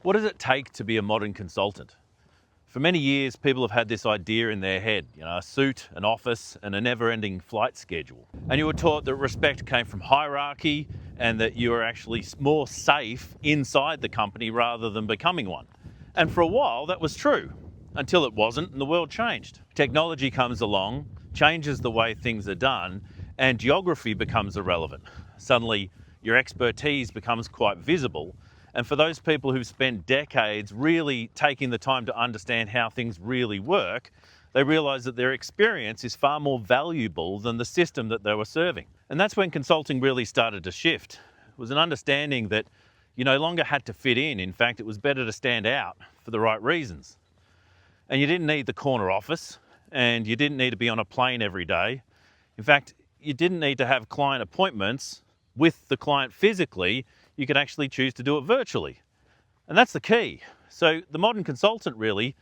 What does it take to be a modern consultant? For many years, people have had this idea in their head, a suit, an office, and a never-ending flight schedule. And you were taught that respect came from hierarchy and that you were actually more safe inside the company rather than becoming one. And for a while, that was true, until it wasn't and the world changed. Technology comes along, changes the way things are done, and geography becomes irrelevant. Suddenly, your expertise becomes quite visible. And for those people who've spent decades really taking the time to understand how things really work, they realise that their experience is far more valuable than the system that they were serving. And that's when consulting really started to shift. It was an understanding that you no longer had to fit in. In fact, it was better to stand out for the right reasons. And you didn't need the corner office, and you didn't need to be on a plane every day. In fact, you didn't need to have client appointments with the client physically. You could actually choose to do it virtually. And that's the key. So the modern consultant really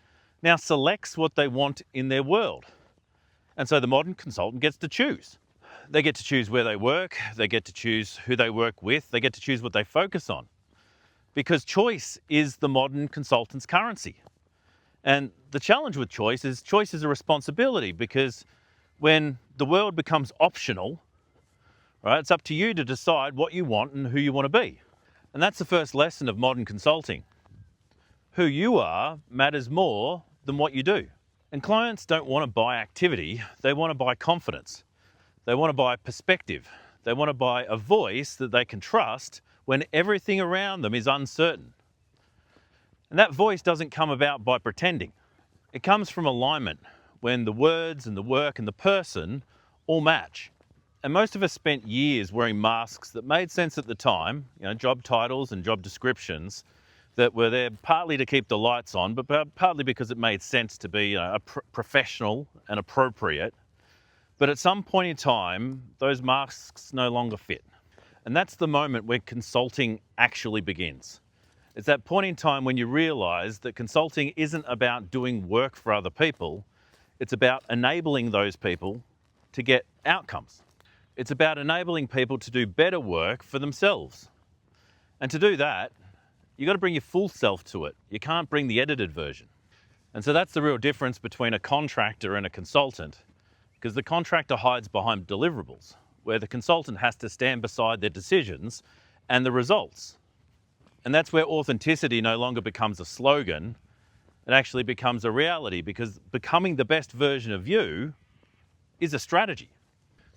now selects what they want in their world. And so the modern consultant gets to choose. They get to choose where they work, they get to choose who they work with, they get to choose what they focus on. Because choice is the modern consultant's currency. And the challenge with choice is a responsibility, because when the world becomes optional, right, it's up to you to decide what you want and who you want to be. And that's the first lesson of modern consulting. Who you are matters more than what you do. And clients don't want to buy activity, they want to buy confidence. They want to buy perspective. They want to buy a voice that they can trust when everything around them is uncertain. And that voice doesn't come about by pretending. It comes from alignment, when the words and the work and the person all match. And most of us spent years wearing masks that made sense at the time, job titles and job descriptions that were there partly to keep the lights on, but partly because it made sense to be professional and appropriate. But at some point in time, those masks no longer fit. And that's the moment where consulting actually begins. It's that point in time when you realise that consulting isn't about doing work for other people, it's about enabling those people to get outcomes. It's about enabling people to do better work for themselves. And to do that, you've got to bring your full self to it. You can't bring the edited version. And so that's the real difference between a contractor and a consultant, because the contractor hides behind deliverables, where the consultant has to stand beside their decisions and the results. And that's where authenticity no longer becomes a slogan, it actually becomes a reality, because becoming the best version of you is a strategy.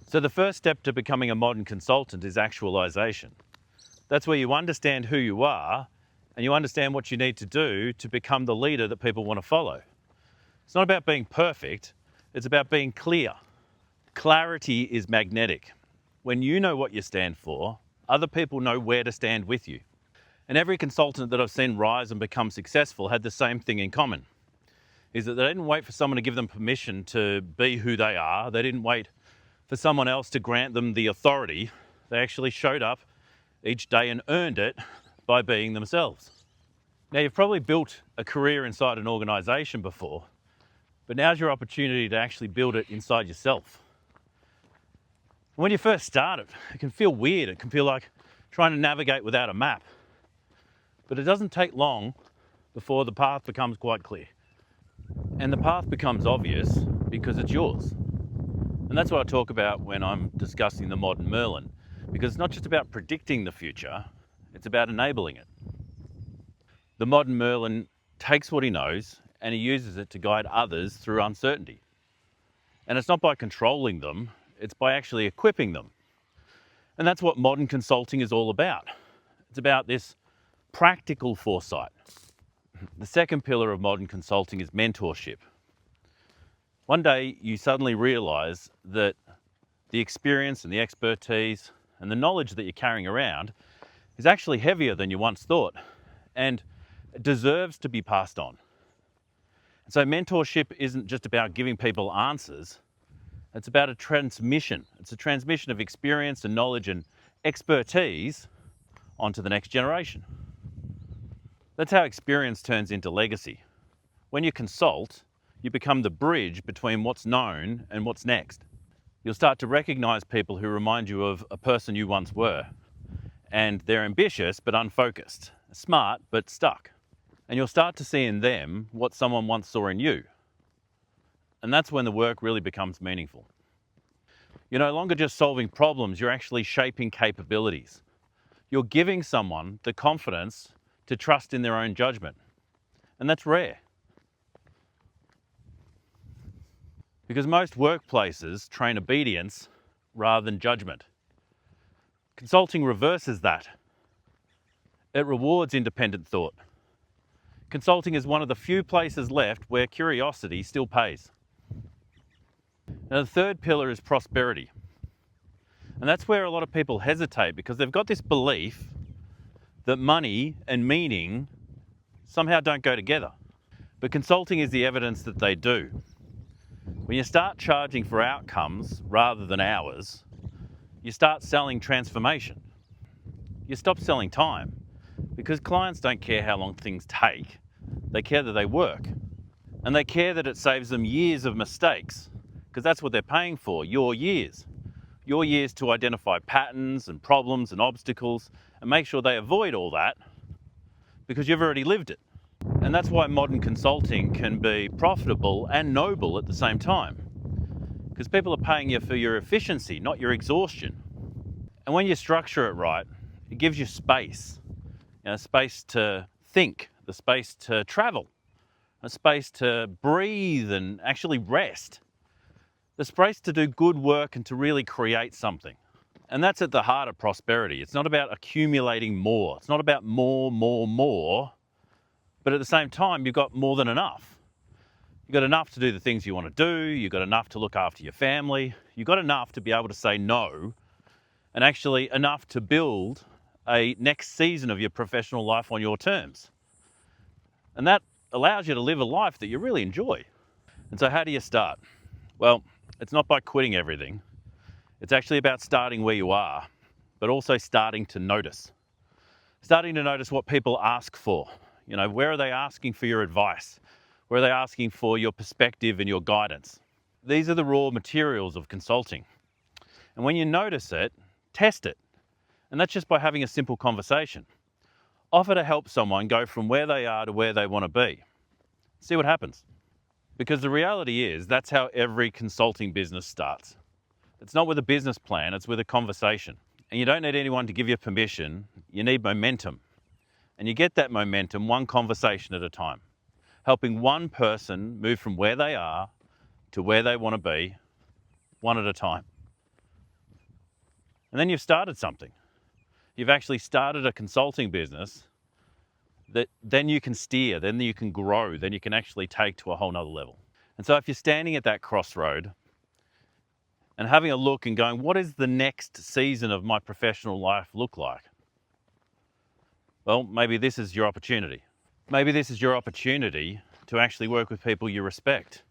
So the first step to becoming a modern consultant is actualization. That's where you understand who you are and you understand what you need to do to become the leader that people want to follow. It's not about being perfect, it's about being clear. Clarity is magnetic. When you know what you stand for, other people know where to stand with you. And every consultant that I've seen rise and become successful had the same thing in common, is that they didn't wait for someone to give them permission to be who they are. They didn't wait for someone else to grant them the authority. They actually showed up each day and earned it by being themselves. Now, you've probably built a career inside an organisation before, but now's your opportunity to actually build it inside yourself. When you first start it can feel weird. It can feel like trying to navigate without a map. But it doesn't take long before the path becomes quite clear. And the path becomes obvious because it's yours. And that's what I talk about when I'm discussing the modern Merlin, because it's not just about predicting the future, it's about enabling it. The modern Merlin takes what he knows and he uses it to guide others through uncertainty. And it's not by controlling them, it's by actually equipping them. And that's what modern consulting is all about. It's about this practical foresight. The second pillar of modern consulting is mentorship. One day you suddenly realise that the experience and the expertise and the knowledge that you're carrying around is actually heavier than you once thought and deserves to be passed on. And so mentorship isn't just about giving people answers, it's about a transmission. It's a transmission of experience and knowledge and expertise onto the next generation. That's how experience turns into legacy. When you consult, you become the bridge between what's known and what's next. You'll start to recognise people who remind you of a person you once were. And they're ambitious but unfocused, smart but stuck. And you'll start to see in them what someone once saw in you. And that's when the work really becomes meaningful. You're no longer just solving problems, you're actually shaping capabilities. You're giving someone the confidence to trust in their own judgment. And that's rare. Because most workplaces train obedience rather than judgment. Consulting reverses that. It rewards independent thought. Consulting is one of the few places left where curiosity still pays. Now, the third pillar is prosperity. And that's where a lot of people hesitate because they've got this belief that money and meaning somehow don't go together. But consulting is the evidence that they do. When you start charging for outcomes rather than hours, you start selling transformation. You stop selling time because clients don't care how long things take. They care that they work. And they care that it saves them years of mistakes because that's what they're paying for, your years. Your years to identify patterns and problems and obstacles and make sure they avoid all that because you've already lived it. And that's why modern consulting can be profitable and noble at the same time. Because people are paying you for your efficiency, not your exhaustion. And when you structure it right, it gives you space. Space to think, the space to travel, a space to breathe and actually rest. The space to do good work and to really create something. And that's at the heart of prosperity. It's not about accumulating more. It's not about more. But at the same time, you've got more than enough. You've got enough to do the things you want to do. You've got enough to look after your family. You've got enough to be able to say no, and actually enough to build a next season of your professional life on your terms. And that allows you to live a life that you really enjoy. And so how do you start? Well, it's not by quitting everything. It's actually about starting where you are, but also starting to notice. Starting to notice what people ask for. Where are they asking for your advice? Where are they asking for your perspective and your guidance? These are the raw materials of consulting. And when you notice it, test it. And that's just by having a simple conversation. Offer to help someone go from where they are to where they want to be. See what happens. Because the reality is, that's how every consulting business starts. It's not with a business plan, it's with a conversation. And you don't need anyone to give you permission, you need momentum. And you get that momentum one conversation at a time, helping one person move from where they are to where they want to be, one at a time. And then you've started something. You've actually started a consulting business that then you can steer, then you can grow, then you can actually take to a whole nother level. And so if you're standing at that crossroad and having a look and going, what does the next season of my professional life look like? Well, maybe this is your opportunity. Maybe this is your opportunity to actually work with people you respect,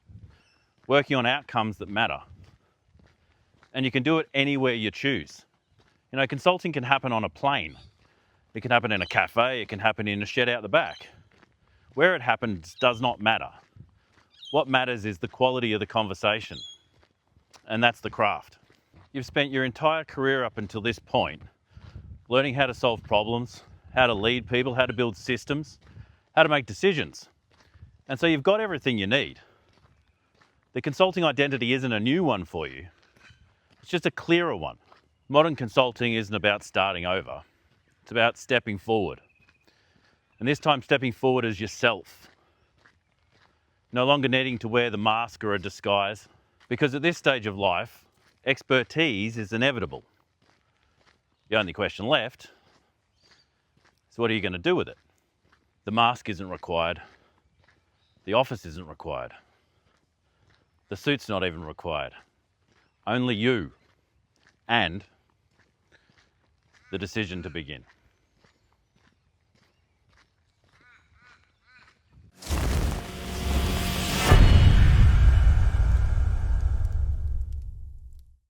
working on outcomes that matter. And you can do it anywhere you choose. Consulting can happen on a plane. It can happen in a cafe, it can happen in a shed out the back. Where it happens does not matter. What matters is the quality of the conversation. And that's the craft. You've spent your entire career up until this point learning how to solve problems, how to lead people, how to build systems, how to make decisions. And so you've got everything you need. The consulting identity isn't a new one for you. It's just a clearer one. Modern consulting isn't about starting over. It's about stepping forward. And this time stepping forward as yourself. No longer needing to wear the mask or a disguise. Because at this stage of life, expertise is inevitable. The only question left is what are you going to do with it? The mask isn't required. The office isn't required. The suit's not even required. Only you and the decision to begin.